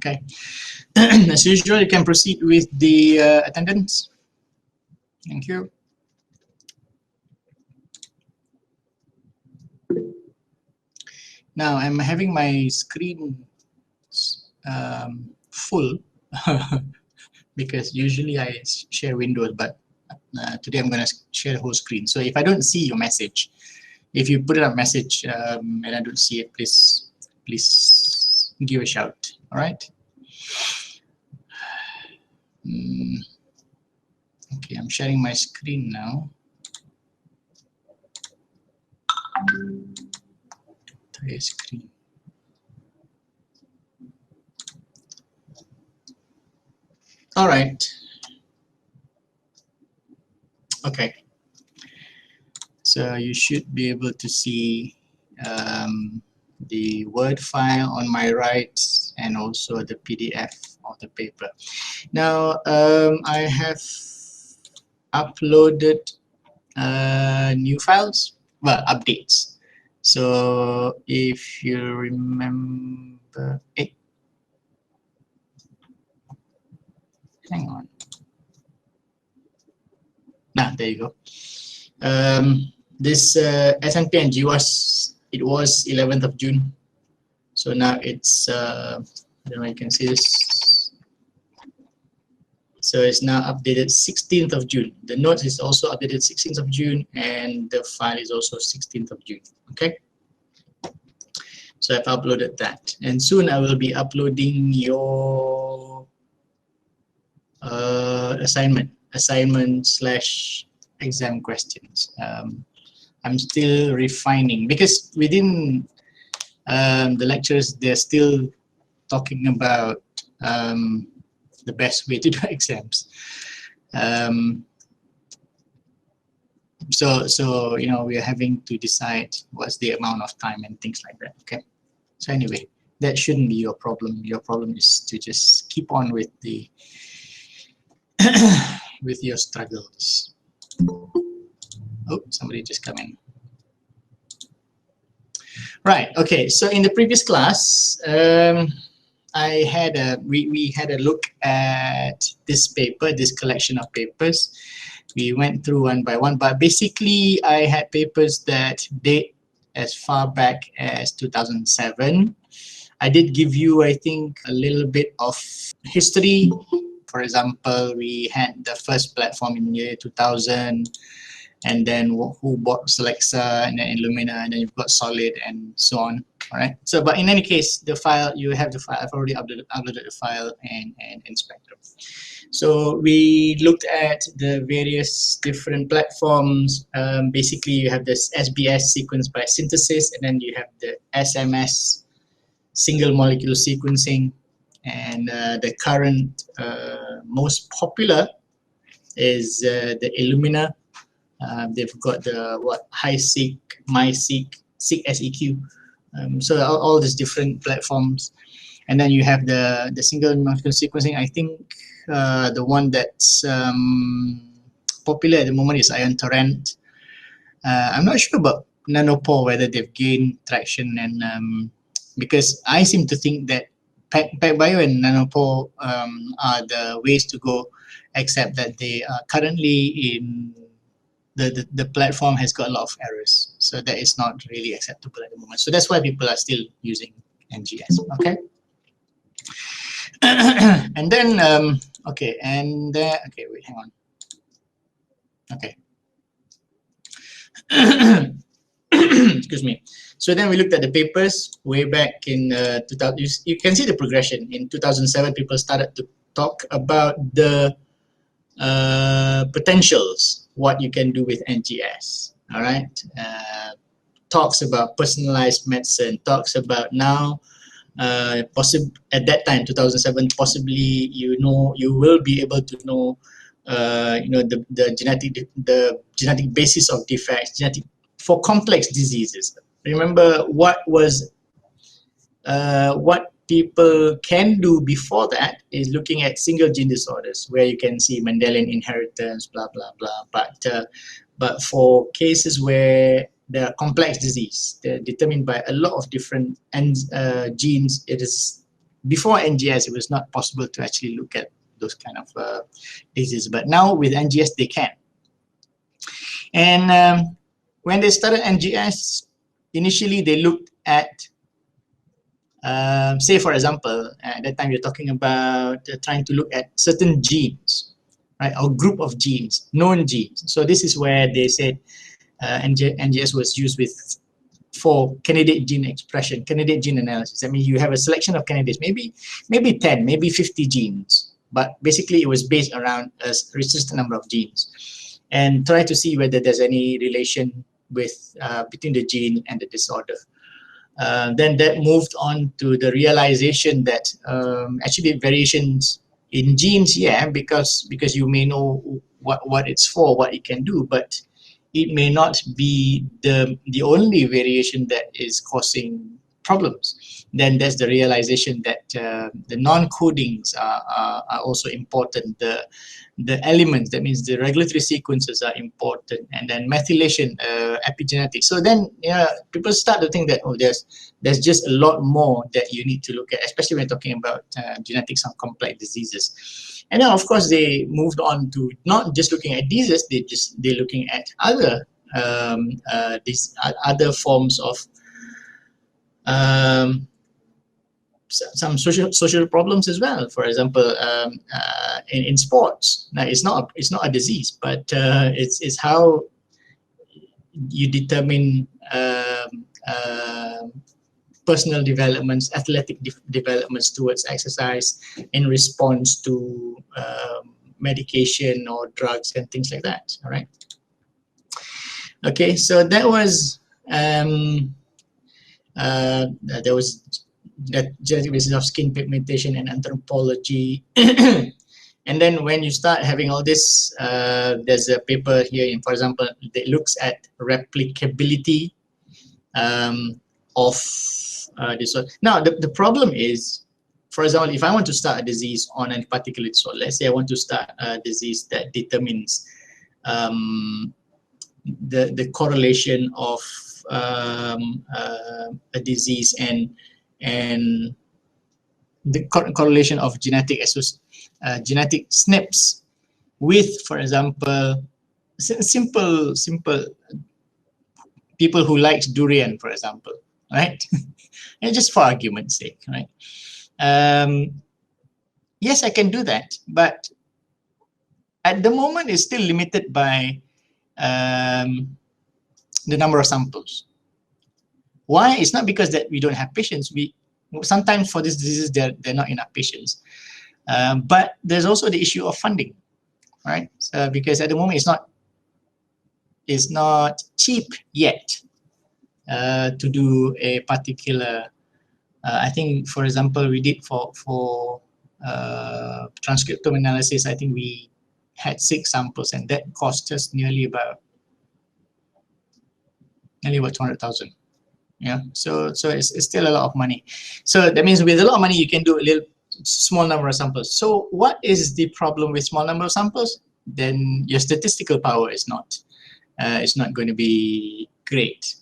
Okay. As usual, you can proceed with the attendance. Thank you. Now I'm having my screen full because usually I share windows, but today I'm going to share the whole screen. So if I don't see your message, if you put it up message and I don't see it, please give a shout. All right. Okay, I'm sharing my screen now. Entire screen. All right. Okay. So you should be able to see the Word file on my right and also the PDF of the paper. Now I have uploaded new files, well, updates. So if you remember, hang on. There you go. This SNP and GWAS, it was 11th of June. So now it's, I don't know if you can see this. So it's now updated 16th of June. The notes is also updated 16th of June, and the file is also 16th of June. Okay. So I've uploaded that, and soon I will be uploading your assignment/exam questions. I'm still refining because within the lectures they're still talking about the best way to do exams. So you know, we are having to decide what's the amount of time and things like that. Okay. So anyway, that shouldn't be your problem. Your problem is to just keep on with the with your struggles. Oh, somebody just come in. Right. Okay. So in the previous class, I had we had a look at this paper, this collection of papers. We went through one by one, but basically I had papers that date as far back as 2007. I did give you, I think, a little bit of history. For example, we had the first platform in year 2000, and then who bought Selexa, and then Illumina, and then you've got Solid, and so on. All right. So, but in any case, the file, you have the file. I've already uploaded the file and Spectrum. So we looked at the various different platforms. Basically, you have this SBS sequence by synthesis, and then you have the SMS single molecule sequencing, and the current most popular is the Illumina. They've got the HiSeq, MySeq, SeqSeq. So all these different platforms, and then you have the single molecule sequencing. I think the one that's popular at the moment is Ion Torrent. I'm not sure about Nanopore, whether they've gained traction, and because I seem to think that PacBio and Nanopore are the ways to go, except that they are currently in the platform has got a lot of errors, so that is not really acceptable at the moment. So that's why people are still using NGS. Okay. And then okay, and okay, wait, hang on. Okay. Excuse me. So then we looked at the papers way back in 2000. You can see the progression. In 2007, people started to talk about the potentials, what you can do with NGS. All right. Talks about personalized medicine. Talks about now, at that time, 2007, possibly you will be able to know, the genetic basis of defects, for complex diseases. Remember what people can do before that is looking at single gene disorders, where you can see Mendelian inheritance, blah blah blah. But for cases where there are complex disease, they're determined by a lot of different genes, it is before NGS, it was not possible to actually look at those kind of diseases. But now with NGS, they can. And when they started NGS, initially they looked at, say for example, at that time you're talking about trying to look at certain genes, right, or group of genes, known genes. So this is where they said NGS was used for candidate gene expression, candidate gene analysis. I mean, you have a selection of candidates, maybe 10, maybe 50 genes, but basically it was based around a restricted number of genes, and try to see whether there's any relation with between the gene and the disorder. Then that moved on to the realization that actually variations in genes, yeah, because you may know what it's for, what it can do, but it may not be the only variation that is causing problems. Then there's the realization that the non-codings are also important. The elements, that means the regulatory sequences, are important, and then methylation, epigenetics. So then, people start to think that, oh, there's just a lot more that you need to look at, especially when talking about genetics of complex diseases. And then, of course, they moved on to not just looking at diseases; they're looking at other these other forms of some social problems as well. For example, in sports, now it's not a disease, but it's how you determine personal developments, athletic developments towards exercise in response to medication or drugs and things like that. All right. Okay, so that was that genetic basis of skin pigmentation and anthropology. And then when you start having all this, there's a paper here, for example, that looks at replicability of disorder. Now, the problem is, for example, if I want to start a disease on a particular disorder, let's say I want to start a disease that determines the correlation of a disease and the correlation of genetic SNPs with, for example, simple people who likes durian, for example, right? And just for argument's sake, right? Yes, I can do that, but at the moment it's still limited by the number of samples. Why? It's not because that we don't have patients. Sometimes for these diseases they're not enough patients, but there's also the issue of funding, right? Because at the moment it's not cheap yet to do a particular. I think, for example, we did for transcriptome analysis. I think we had 6 samples, and that cost us nearly about 200,000. Yeah, so it's still a lot of money. So that means with a lot of money you can do a little small number of samples. So what is the problem with small number of samples? Then your statistical power is not going to be great,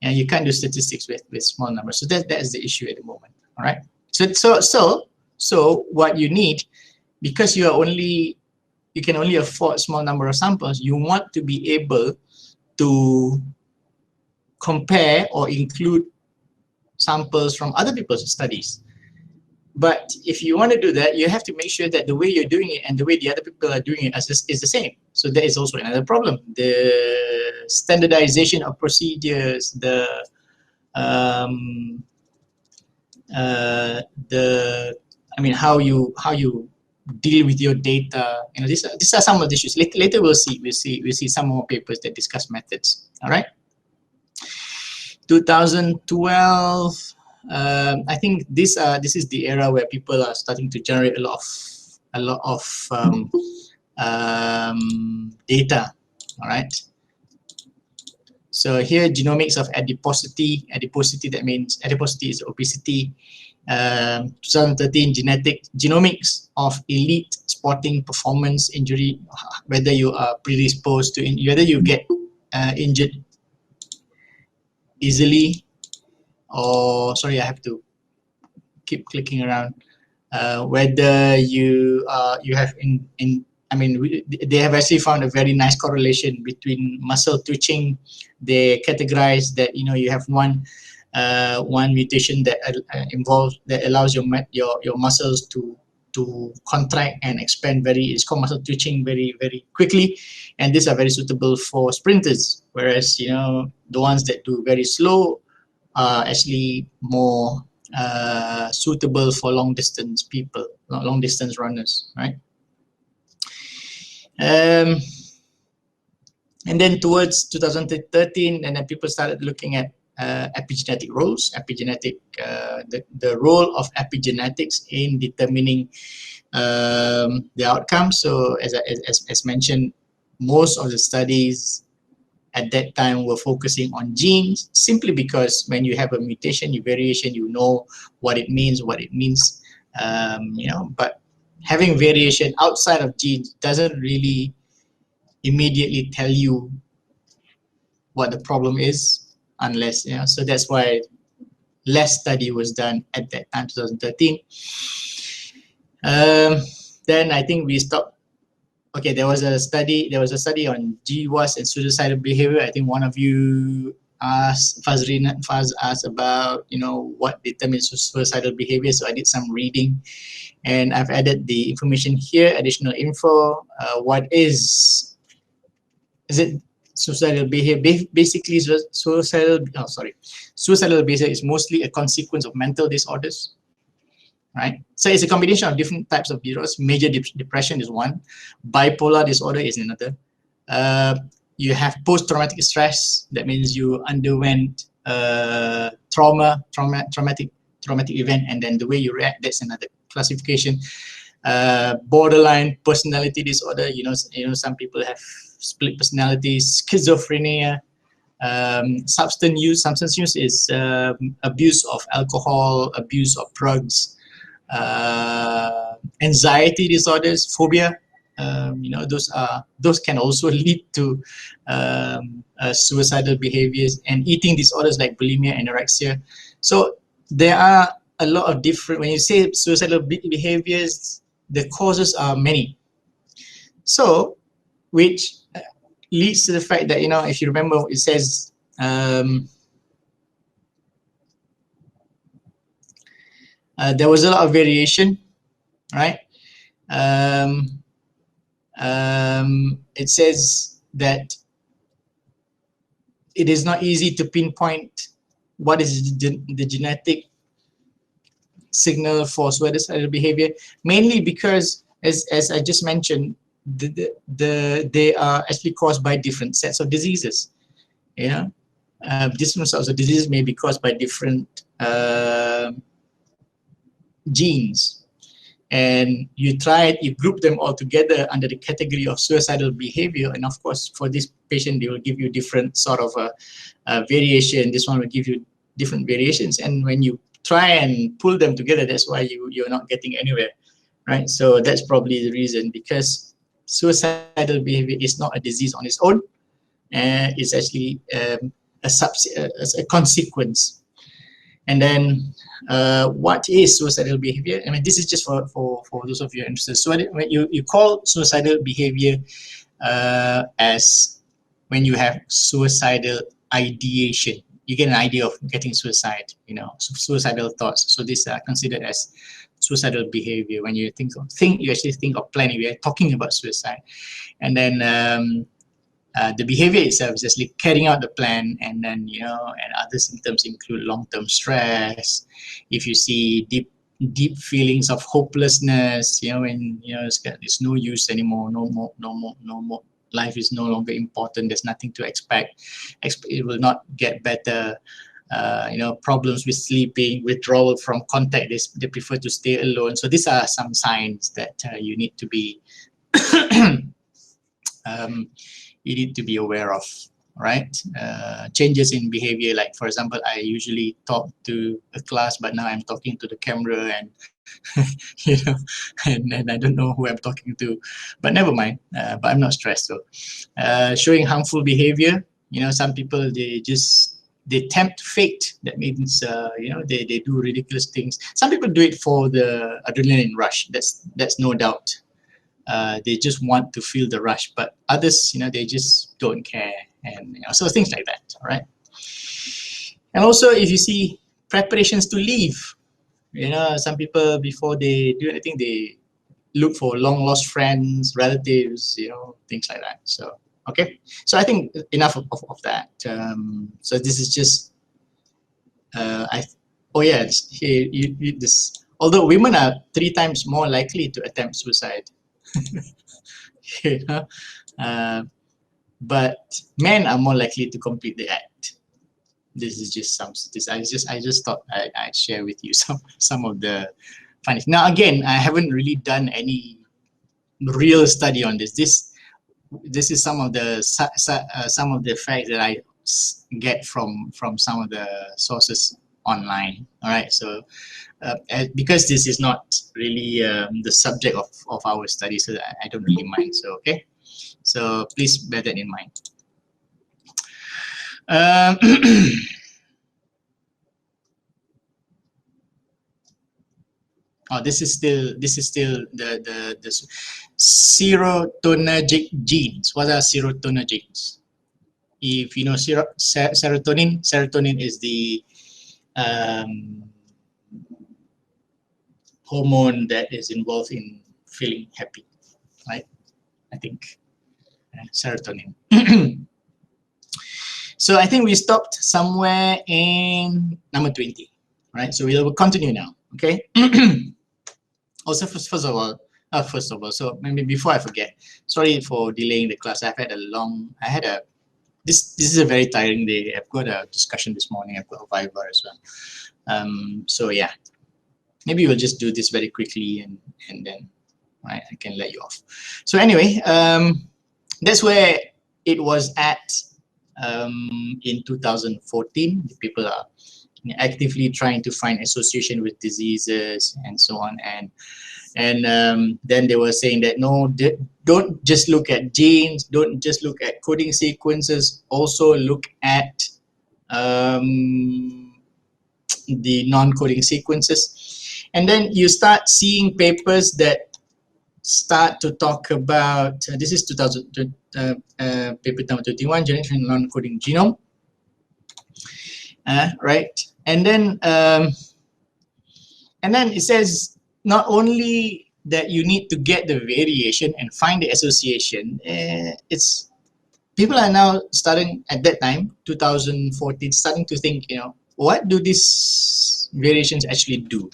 and you can't do statistics with small numbers. So that is the issue at the moment. All right. So what you need, because you can only afford small number of samples, you want to be able to compare or include samples from other people's studies. But if you want to do that, you have to make sure that the way you're doing it and the way the other people are doing it is the same. So that is also another problem. The standardization of procedures, how you deal with your data. These are some of the issues. Later we'll see some more papers that discuss methods. All right. 2012. I think this is the era where people are starting to generate a lot of data. All right. So here, genomics of adiposity. Adiposity, that means adiposity is obesity. 2013, genomics of elite sporting performance injury. Whether you are predisposed to, whether you get injured easily, or sorry, I have to keep clicking around. Whether you have they have actually found a very nice correlation between muscle twitching. They categorize that you have one mutation that allows your muscles to contract and expand it's called muscle twitching very, very quickly, and these are very suitable for sprinters, whereas the ones that do very slow are actually more suitable for long distance runners, right? And then towards 2013, and then people started looking at epigenetic roles, the role of epigenetics in determining the outcome. So as mentioned, most of the studies at that time were focusing on genes, simply because when you have a mutation, variation, you know what it means, but having variation outside of genes doesn't really immediately tell you what the problem is, unless, so that's why less study was done at that time, 2013. Then I think we stopped. Okay, there was a study on GWAS and suicidal behavior. I think one of you asked, Faz asked about, what determines suicidal behavior. So I did some reading, and I've added the information here, additional info. What is it? Suicidal behavior, basically suicidal behavior is mostly a consequence of mental disorders, right? So it's a combination of different types of disorders. Major depression is one, bipolar disorder is another. You have post-traumatic stress. That means you underwent traumatic event, and then the way you react, that's another classification. Borderline personality disorder. Some people have split personalities. Schizophrenia. Substance use is abuse of alcohol, abuse of drugs. Anxiety disorders, phobia, those can also lead to suicidal behaviors, and eating disorders like bulimia, anorexia. So there are a lot of different, when you say suicidal behaviors, the causes are many. So, which leads to the fact that, if you remember, it says there was a lot of variation, right? It says that it is not easy to pinpoint what is the genetic signal for suicidal behavior, mainly because, as I just mentioned, they are actually caused by different sets of diseases. Different sorts of diseases may be caused by different genes, and you group them all together under the category of suicidal behavior, and of course for this patient they will give you different sort of variation. This one will give you different variations, and when you try and pull them together, that's why you're not getting anywhere, right? So that's probably the reason, because suicidal behavior is not a disease on its own, and it's actually a consequence. And then what is suicidal behavior? I mean, this is just for those of you interested. So when you call suicidal behavior as when you have suicidal ideation, you get an idea of getting suicide, suicidal thoughts. So these are considered as suicidal behavior. When you you actually think of planning, we are talking about suicide. And then the behavior itself is actually carrying out the plan, and then and other symptoms include long-term stress. If you see deep feelings of hopelessness, when it's no use anymore, no more, life is no longer important, there's nothing to expect, it will not get better. Problems with sleeping, withdrawal from contact, they prefer to stay alone. So these are some signs that you need to be aware of, right? Changes in behavior, like for example, I usually talk to a class, but now I'm talking to the camera, and and I don't know who I'm talking to, but never mind. But I'm not stressed. So showing harmful behavior, some people, they just they tempt fate. That means you know, they do ridiculous things. Some people do it for the adrenaline rush. That's no doubt. They just want to feel the rush, but others, you know, they just don't care, and you know, so things like that. All right. And also, if you see preparations to leave, you know, some people before they do anything, they look for long lost friends, relatives, you know, things like that. So okay, so I think enough of that. So this is just oh yeah, here this. Although women are 3 times more likely to attempt suicide, you know, but men are more likely to complete the act. This is just some statistics. I just thought I'd share with you some of the findings. Now again, I haven't really done any real study on this. This is some of the facts that I get from some of the sources online. All right, so because this is not really the subject of our study, so I don't really mind. So okay, so please bear that in mind. Oh, this is still the serotonergic genes. What are serotonin genes? If you know serotonin is the hormone that is involved in feeling happy, right? I think serotonin. So I think we stopped somewhere in number 20, right? So we will continue now, okay? Also, first of all, so maybe before I forget, sorry for delaying the class. This is a very tiring day. I've got a discussion this morning. I've got a Viva as well. So yeah, maybe we'll just do this very quickly and then, right, I can let you off. So anyway, that's where it was at in 2014. People are actively trying to find association with diseases and so on, and then they were saying that no, don't just look at genes, don't just look at coding sequences, also look at the non-coding sequences. And then you start seeing papers that start to talk about this is 2000 paper number 21, generation non-coding genome, right? And then it says not only that you need to get the variation and find the association. It's people are now starting at that time, 2014, starting to think, you know, what do these variations actually do?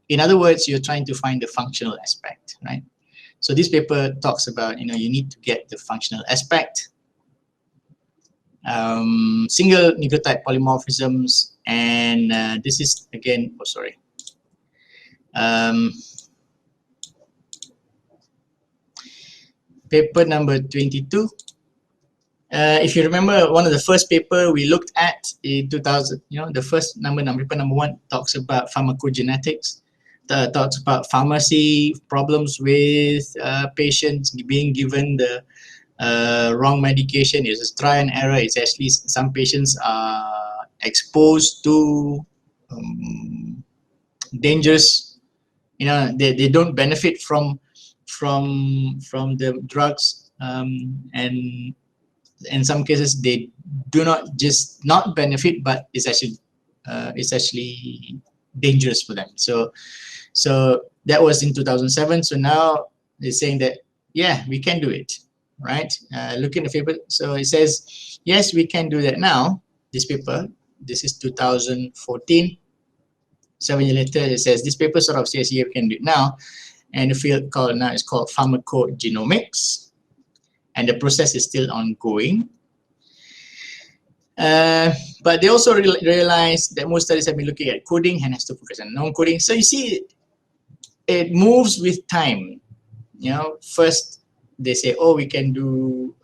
In other words, you're trying to find the functional aspect, right? So this paper talks about, you know, you need to get the functional aspect, single nucleotide polymorphisms, and this is again, oh sorry, paper number 22. If you remember, one of the first paper we looked at in 2000, you know, the first paper number 1 talks about pharmacogenetics, talks about pharmacy problems with patients being given the wrong medication. It's a try and error. It's actually some patients are exposed to dangerous, you know, they don't benefit from the drugs, and in some cases they do not just not benefit, but it's actually dangerous for them. So that was in 2007. So now they're saying that yeah, we can do it, right? Looking at the paper, so it says yes, we can do that now. This paper, this is 2014. 7 years later, it says this paper sort of says yeah, we can do it now, and the field now is called pharmacogenomics, and the process is still ongoing. But they also realized that most studies have been looking at coding and has to focus on non-coding. So you see, it moves with time. You know, first they say, oh, we can do,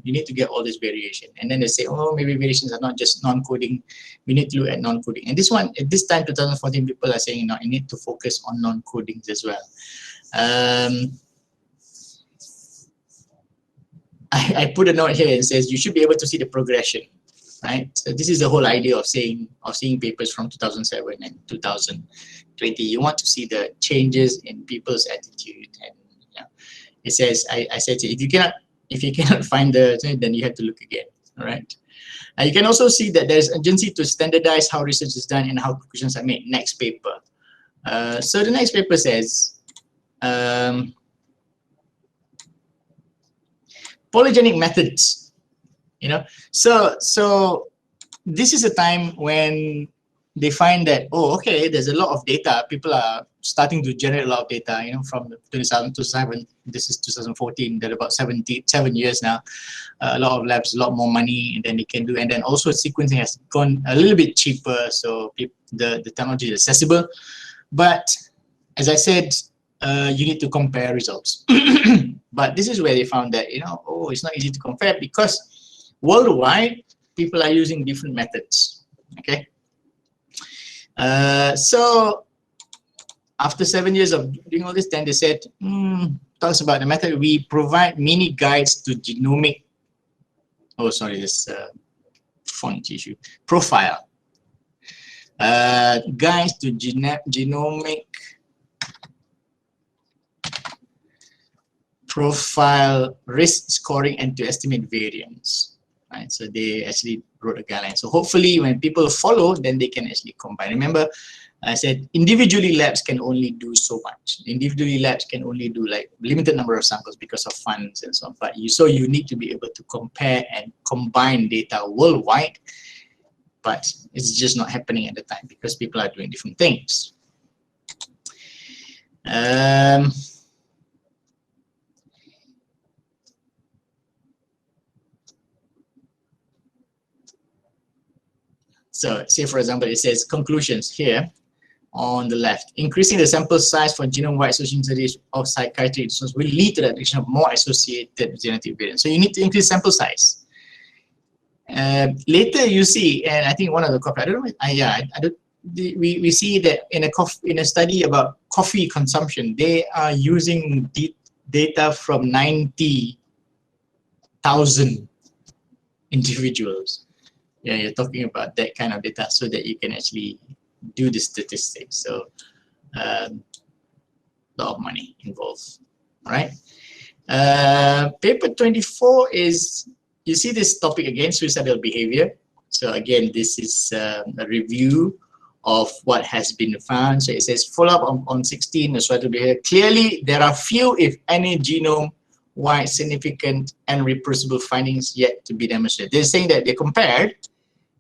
you need to get all this variation. And then they say, oh, maybe variations are not just non-coding. We need to look at non-coding. And this one, at this time, 2014, people are saying, no, you need to focus on non-codings as well. I put a note here and says you should be able to see the progression. right? So this is the whole idea of seeing papers from 2007 and 2020. You want to see the changes in people's attitude, and it says, I said if you cannot find then you have to look again. All right. You can also see that there's urgency to standardize how research is done and how conclusions are made. Next paper. So the next paper says polygenic methods. So this is a time when they find that, oh, okay, there's a lot of data. People are starting to generate a lot of data, from 2007, this is 2014, they're about 7 years now. A lot of labs, a lot more money than they can do. And then also sequencing has gone a little bit cheaper, so the technology is accessible. But as I said, you need to compare results. But this is where they found that, it's not easy to compare because worldwide, people are using different methods, okay? So after 7 years of doing all this, then they said, talks about the method. We provide mini guides to genomic, this font issue, profile. Guides to genomic profile risk scoring and to estimate variance. Right, so they actually wrote a guideline. So hopefully when people follow, then they can actually combine. Remember, I said individually labs can only do so much. Individually labs can only do like limited number of samples because of funds and so on. But you need to be able to compare and combine data worldwide. But it's just not happening at the time because people are doing different things. So say, for example, it says conclusions here on the left. Increasing the sample size for genome-wide association studies of psychiatric disorders will lead to the addition of more associated genetic variants. So you need to increase sample size. Later you see, and I think one of the I don't know, we see that in a study about coffee consumption, they are using data from 90,000 individuals. Yeah, you're talking about that kind of data so that you can actually do the statistics. So a lot of money involved, all right? Paper 24 is, you see this topic again, suicidal behavior. So again, this is a review of what has been found. So it says follow-up on 16, suicidal behavior. Clearly, there are few, if any, genome-wide significant and reproducible findings yet to be demonstrated. They're saying that they compared,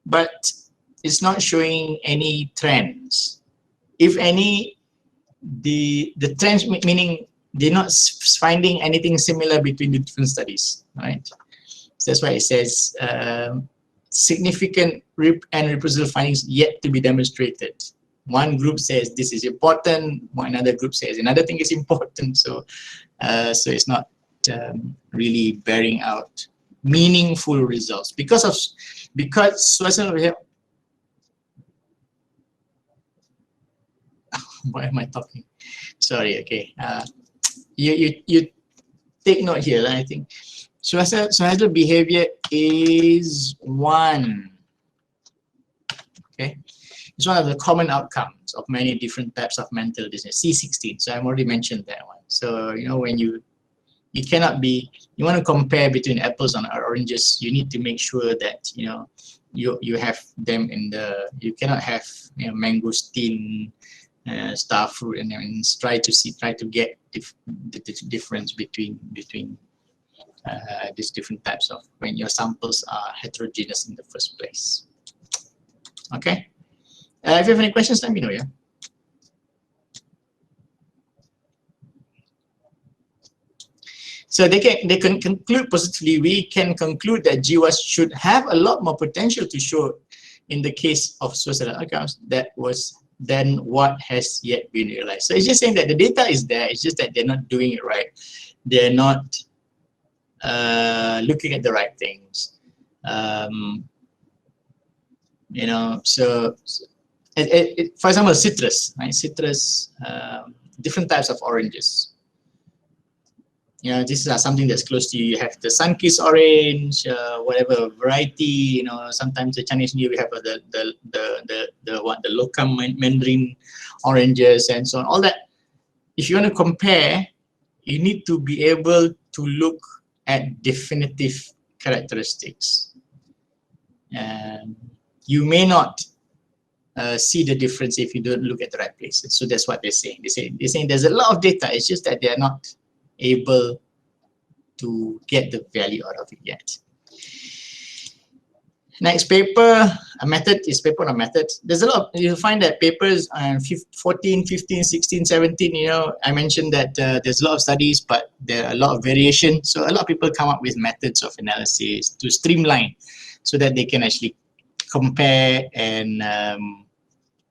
but it's not showing any trends. If any, the trends, meaning they're not finding anything similar between the different studies, right? So that's why it says significant and reproducible findings yet to be demonstrated. One group says this is important, another group says another thing is important. So, so it's not really bearing out meaningful results because suicidal behavior. Why am I talking? Sorry. Okay. You take note here. I think suicidal behavior is one. Okay, it's one of the common outcomes of many different types of mental disease. C16. So I've already mentioned that one. So when you cannot be, you want to compare between apples and oranges, you need to make sure that you have them in the, you cannot have mangosteen, star fruit, and then try to get the difference between these different types of, when your samples are heterogeneous in the first place. Okay, if you have any questions, let me know. Yeah. So they can conclude positively. We can conclude that GWAS should have a lot more potential to show in the case of suicidal outcomes than what has yet been realized. So it's just saying that the data is there. It's just that they're not doing it right. They're not looking at the right things. So for example, citrus, right? Citrus, different types of oranges. You know, this is something that's close to you. You have the sun-kissed orange, whatever variety. You know, sometimes the Chinese New Year we have the locum mandarin oranges and so on. All that. If you want to compare, you need to be able to look at definitive characteristics. And you may not see the difference if you don't look at the right places. So that's what they're saying. They're saying there's a lot of data. It's just that they're not able to get the value out of it yet. Next paper, a method is paper on a method. There's a lot of, you'll find that papers 14, 15, 16, 17, you know, I mentioned that there's a lot of studies, but there are a lot of variation. So a lot of people come up with methods of analysis to streamline so that they can actually compare and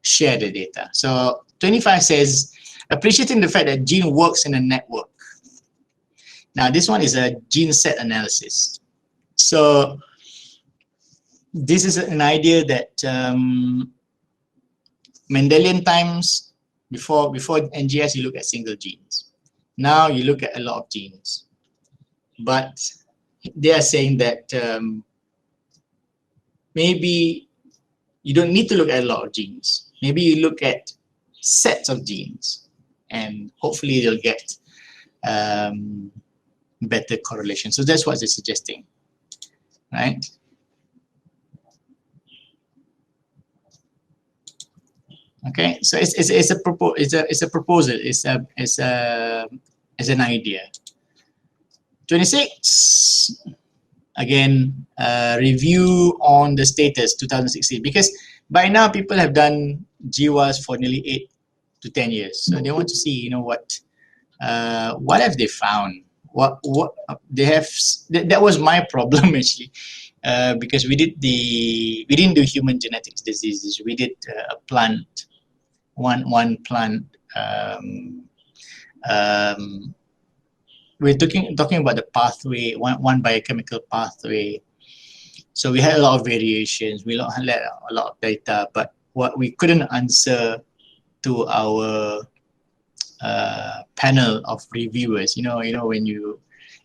share the data. So 25 says, appreciating the fact that gene works in a network. Now this one is a gene set analysis. So this is an idea that Mendelian times, before NGS, you look at single genes. Now you look at a lot of genes. But they are saying that maybe you don't need to look at a lot of genes. Maybe you look at sets of genes, and hopefully you'll get better correlation. So that's what they're suggesting, right? Okay, so it's a proposal. It's an idea. 26. Again, review on the status 2016, because by now people have done GWAS for nearly 8 to 10 years. So they want to see, you know, what have they found? What they have. That was my problem actually, because we didn't do human genetics diseases. We did a plant, one plant. We're talking about the pathway, one biochemical pathway. So we had a lot of variations. We had a lot of data, but what we couldn't answer to our panel of reviewers. You know, when you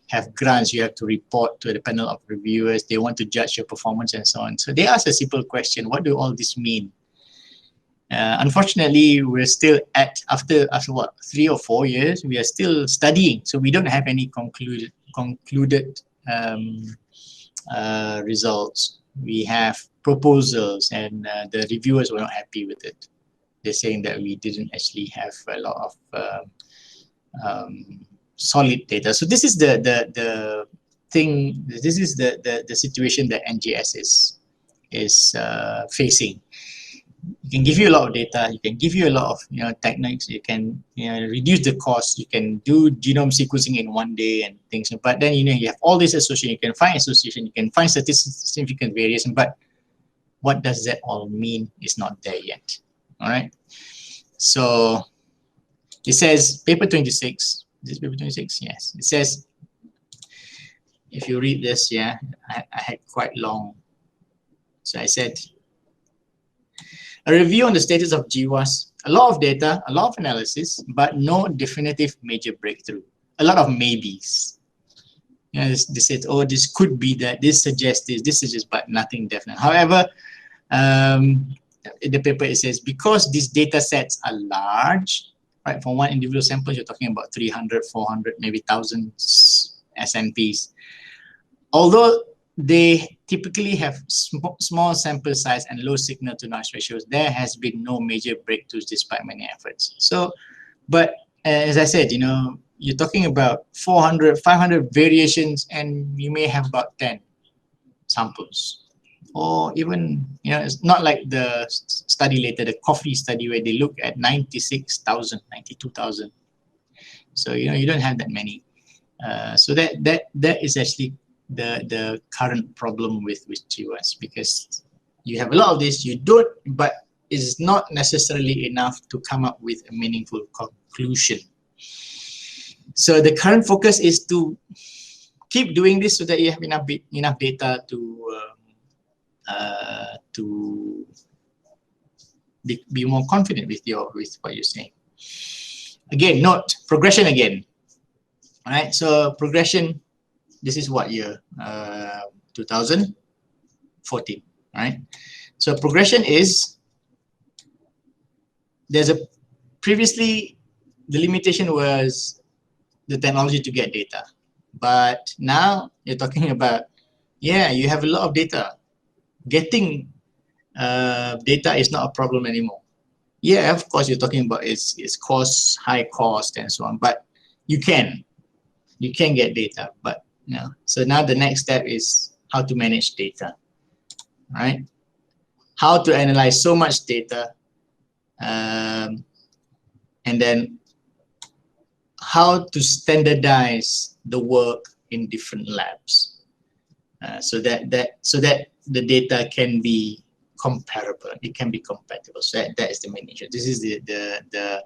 have grants, you have to report to the panel of reviewers. They want to judge your performance and so on. So they ask a simple question: what do all this mean? Unfortunately, we're still after what, 3 or 4 years, we are still studying. So we don't have any concluded results. We have proposals, and the reviewers were not happy with it. They're saying that we didn't actually have a lot of solid data. So this is the thing. This is the situation that NGS is facing. It can give you a lot of data. You can give you a lot of techniques. You can reduce the cost. You can do genome sequencing in one day and things. But then you have all this association. You can find association. You can find statistically significant variation. But what does that all mean is not there yet. All right. So it says paper 26. Is this paper 26? Yes. It says, if you read this, I had quite long. So I said, a review on the status of GWAS, a lot of data, a lot of analysis, but no definitive major breakthrough. A lot of maybes. They said, oh, this could be that, this suggests this suggests, but nothing definite. However, in the paper it says, because these data sets are large, right? For one individual sample, you're talking about 300, 400, maybe thousands SNPs. Although they typically have small sample size and low signal to noise ratios, there has been no major breakthroughs despite many efforts. So, but as I said, you're talking about 400, 500 variations, and you may have about 10 samples. Or even, it's not like the study later, the coffee study, where they look at 96,000, 92,000. So, you don't have that many. So that is actually the current problem with GWAS, because you have a lot of this, you don't, but it's not necessarily enough to come up with a meaningful conclusion. So the current focus is to keep doing this so that you have enough data to be more confident with what you're saying. Again, note progression again. All right, so progression, this is what year? 2014, right? So progression is, there's a, previously the limitation was the technology to get data. But now you're talking about, yeah, you have a lot of data. Getting data is not a problem anymore. Yeah, of course, you're talking about its cost, high cost, and so on. But you can get data. But you know, so now the next step is how to manage data, right? How to analyze so much data, and then how to standardize the work in different labs, so that the data can be comparable, it can be compatible. So that is the main issue. This is the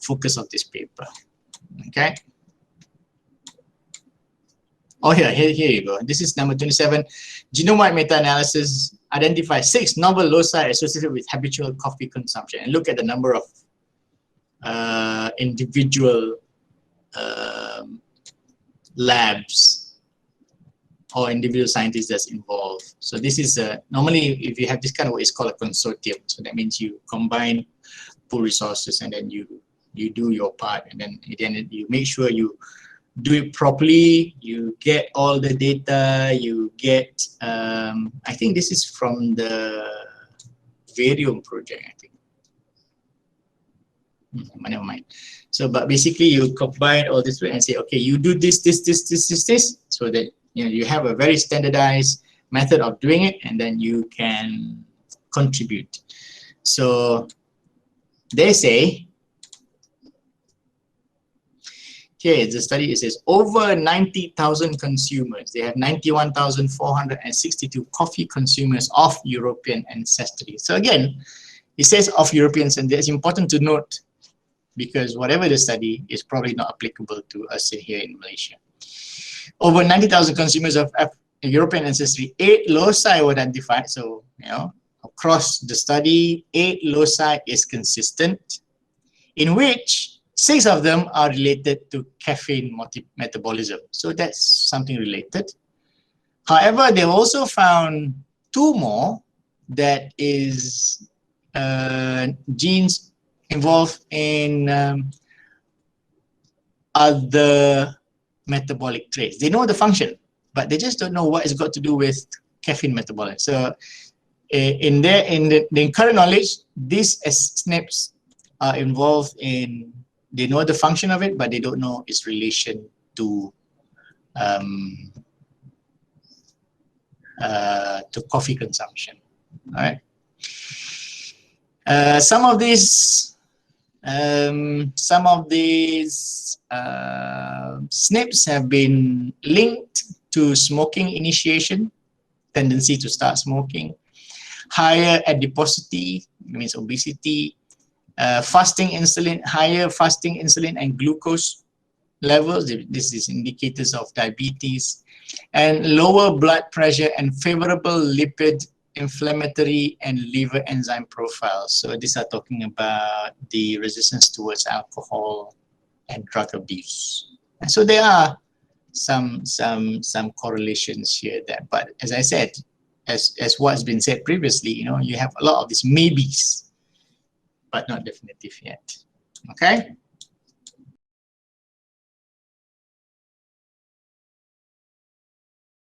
focus of this paper. Okay. Oh, here you go. This is number 27. Genome-wide meta-analysis identifies 6 novel loci associated with habitual coffee consumption. And look at the number of individual labs or individual scientists that's involved. So this is normally, if you have this kind of, it's called a consortium. So that means you combine pool resources, and then you do your part, and then you make sure you do it properly, you get all the data, you get, I think this is from the Varium project, I think. Never mind. So, but basically you combine all this and say, okay, you do this, so that you have a very standardized method of doing it, and then you can contribute. So they say, okay, the study, it says over 90,000 consumers. They have 91,462 coffee consumers of European ancestry. So again, it says of Europeans, and it's important to note, because whatever the study is probably not applicable to us here in Malaysia. Over 90,000 consumers of European ancestry, 8 loci were identified. So, across the study, 8 loci is consistent, in which 6 of them are related to caffeine metabolism. So that's something related. However, they've also found 2 more that is genes involved in other metabolic traits. They know the function, but they just don't know what it's got to do with caffeine metabolism. So in the current knowledge, these SNPs are involved in, they know the function of it, but they don't know its relation to coffee consumption. All right. Some of these SNPs have been linked to smoking initiation, tendency to start smoking, higher adiposity, means obesity, fasting insulin, higher fasting insulin and glucose levels. This is indicators of diabetes, and lower blood pressure and favorable lipid, inflammatory, and liver enzyme profiles. So these are talking about the resistance towards alcohol and drug abuse. And so there are some correlations here that, but as I said, as what's been said previously, you have a lot of these maybes, but not definitive yet. Okay.